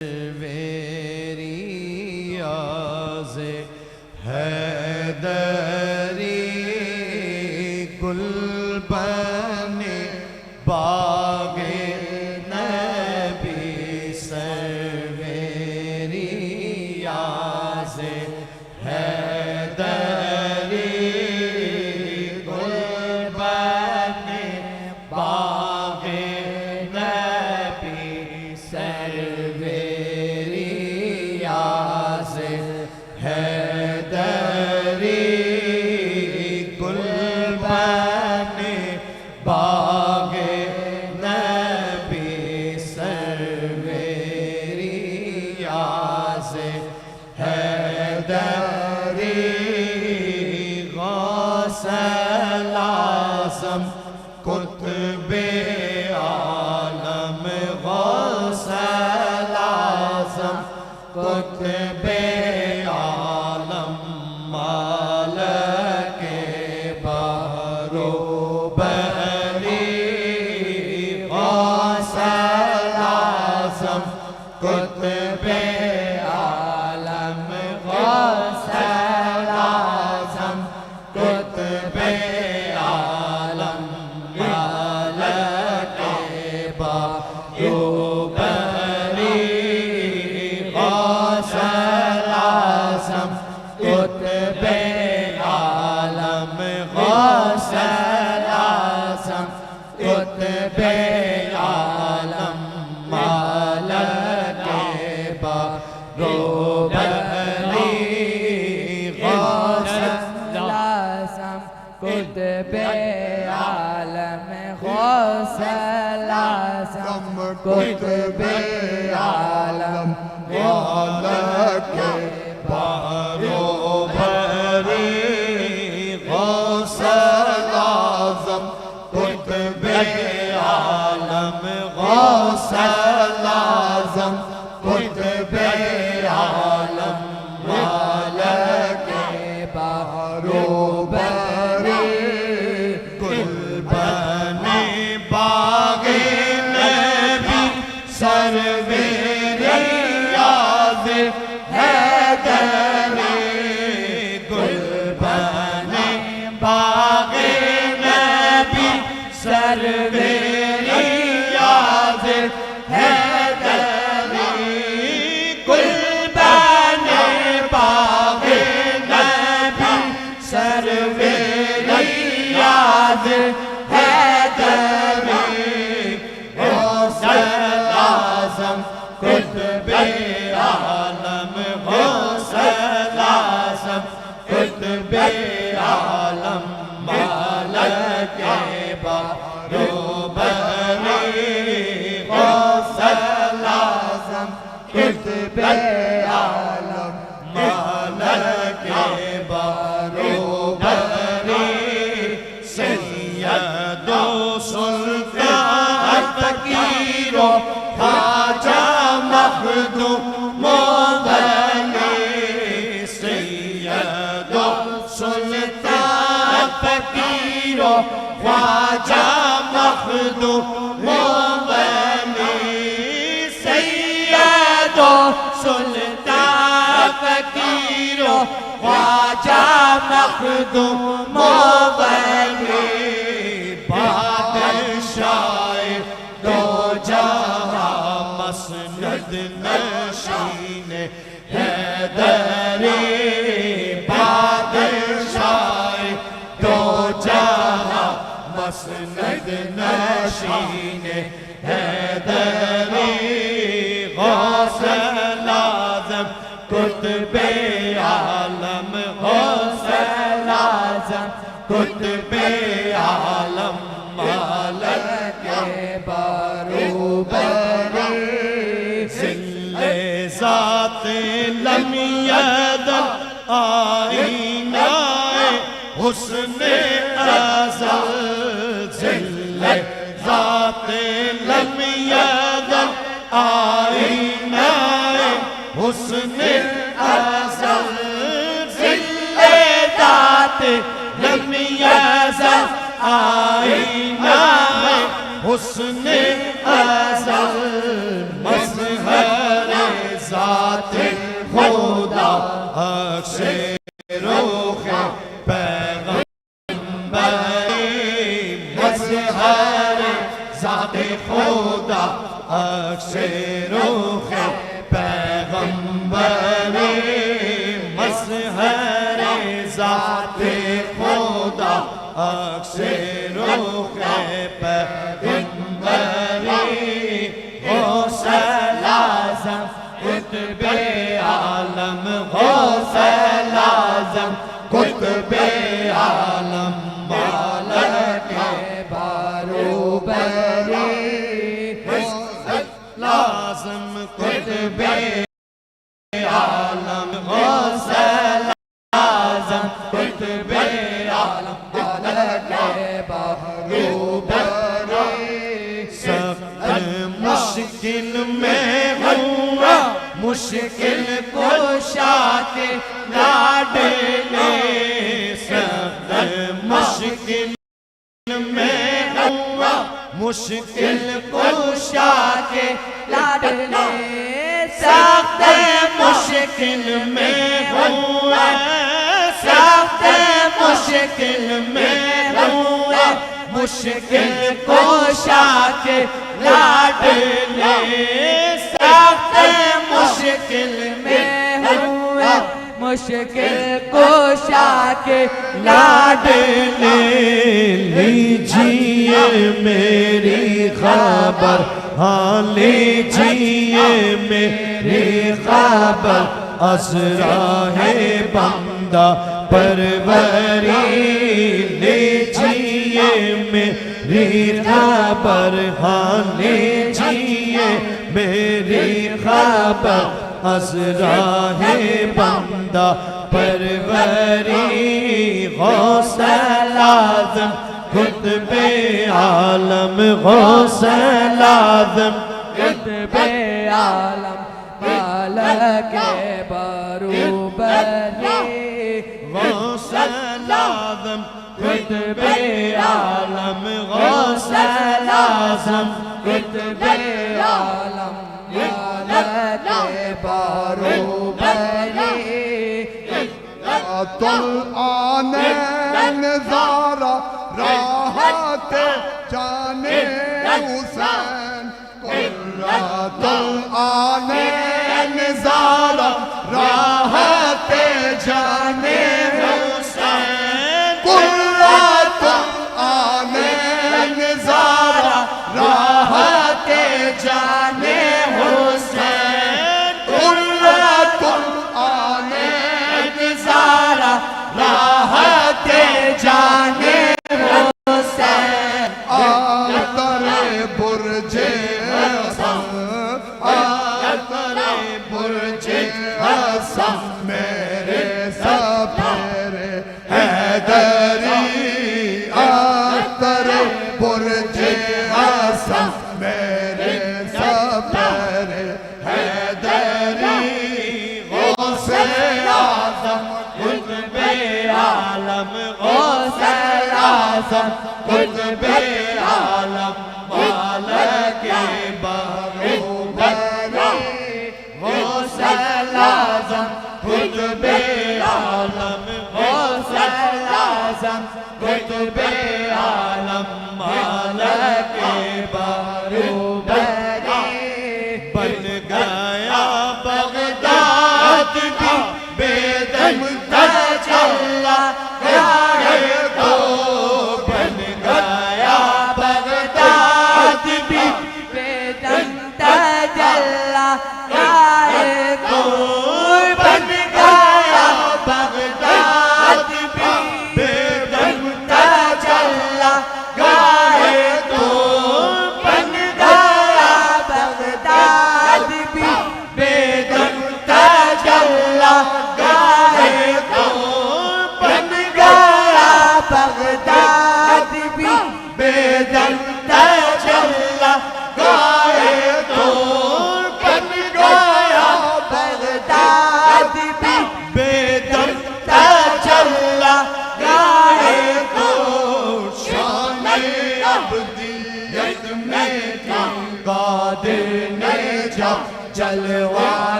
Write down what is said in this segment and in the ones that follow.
میری آز حیدری گل بن باغ نبی سر میری آز حیدری گل بن باغ نبی سر حیدری گل بن باغ نبی سرویری آز حیدری غوث الاعظم قطب عالم غوث الاعظم قطب عالم مالک بارو بری غوث الاعظم قطب عالم غوث الاعظم قطب عالم مالک بارو قطب عالم غوث الاعظم قطب عالم مالک باروبری غوث الاعظم قطب عالم غوث الاعظم قطب عالم مالک باروبری غوث الاعظم قطب عالم غوث الاعظم قطب عالم مالک باروبری گل بن باغ نبی سرویری آز حیدری گل بن باغ نبی سرویری آز حیدری گل بن باغ نبی سرویری آز حیدری غوث الاعظم قطب عالم غوث الاعظم قطب عالم مالک باروبری غوث الاعظم قطب عالم مالک باروبری سید و سلطان فقیر و خواجہ مخدوم و ولی سید و سلطان فقیر و خواجہ مخدوم و ولی سید و سلطان فقیر و خواجہ مخدوم و ولی بادشاہ دو جہاں مسند نشین حیدری بادشاہ دو جہاں مسند نشین حیدری غوث الاعظم قطب عالم غوث الاعظم قطب عالم مالک باروبری ذل ذات لم یدل آئینہ حسن ازل ذل ذات لم یدل آئینہ حسن ازل ذل ذات لم یزل آئینہ حسن ازل مظہر ذات خدا عکس روح پیغمبر مظہر ذات خدا عکس روح پیغمبر مظہر ذات خدا عکس روح پیغمبر غوث اعظم قطب عالم غوث اعظم قطب عالم مالک باروبری غوث اعظم قطب عالم غوث اعظم قطب عالم مالک باروبری سخت مشکل میں ہوا مشکل کشا کے لاڈلے سخت مشکل میں ہوا مشکل کشا کے لاڈلے سخت مشکل میں ہوا سخت مشکل میں ہوا مشکل کشا کے لاڈلے سخت مشکل میں ہوا مشکل کشا کے لاڈلے لیجیے میری خبر ہاں لیجیے میری خبر اسرار بندہ پروری لیجیے میری خبر ہاں لیجیے میری خبر اسرار بندہ پروری غوث اعظم قطب عالم غوث اعظم قطب عالم مالک باروبری غوث اعظم قطب عالم غوث اعظم قطب عالم مالک باروبری العینین زارا راحت جان حسین قرۃ العینین زارا راحت جان حسین قرۃ العینین زارا راحت جان حسین قرۃ العینین زارا راحت جان حسین آتر برج حسن آتر برج حسن میرے سفیر حیدری آتر برج حسن میرے سفیر حیدری غوث اعظم قطب عالم غوث اعظم قطب عالم مالک باروبری غوث اعظم قطب عالم غوث اعظم قطب عالم مالک باروبری بن گیا بغداد بھی بے دم تجلا ہے تو بن گیا بغداد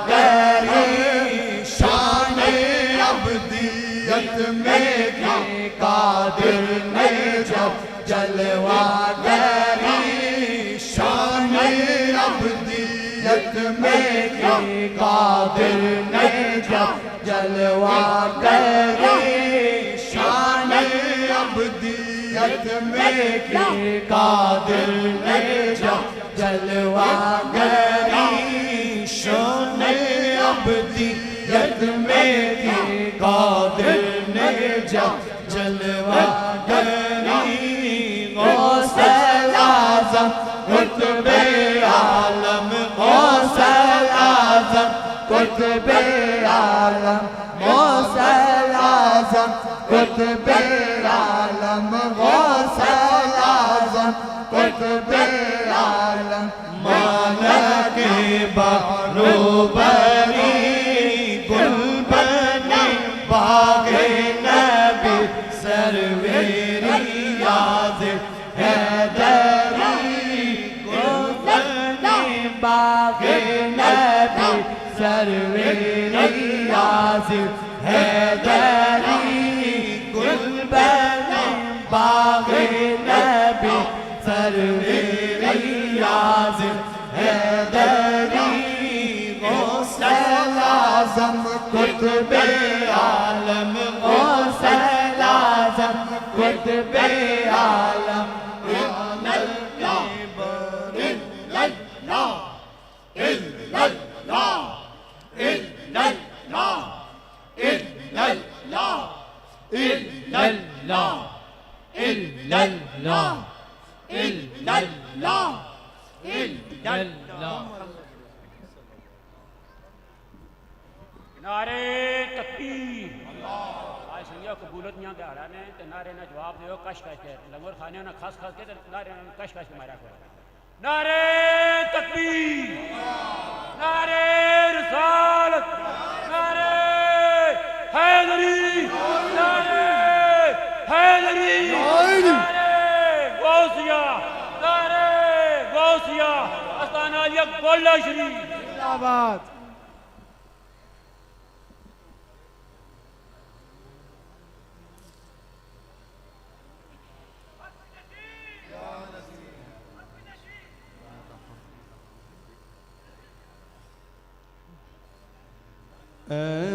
گری شان عبدیت میں قادر نے جب جلوہ گری شان عبدیت میں قادر نے جب جلوہ گری شان عبدیت میں قادر نے جب جلوہ گری شان عبدیت میں قادر نے جب جلوہ گری غوث اعظم قطب عالم غوث اعظم قطب عالم غوث اعظم قطب عالم غوث اعظم قطب عالم مالک بروبری گل بنے باغ نبی سرویری یاد حیدری گل بنے باغ نبی سرویری یاد حیدری گل بنے باغ نبی سرویری یاد حیدری غوث اعظم قطب عالم غوث اعظم قطب عالم نعرے تکبیر آج سنگیا قبولت یہاں دہاڑا نے تے نعرے نے جواب دیو کش کش کے لنگر خانے نے خاص خاص کے نعرے نے کش کش کے مارا کرا نعرے تکبیر نعرے رسالت نعرے حیدری نعرے حیدری نعرے غوثیہ نعرے غوثیہ استانہ علیہ گولہ شریف آباد اے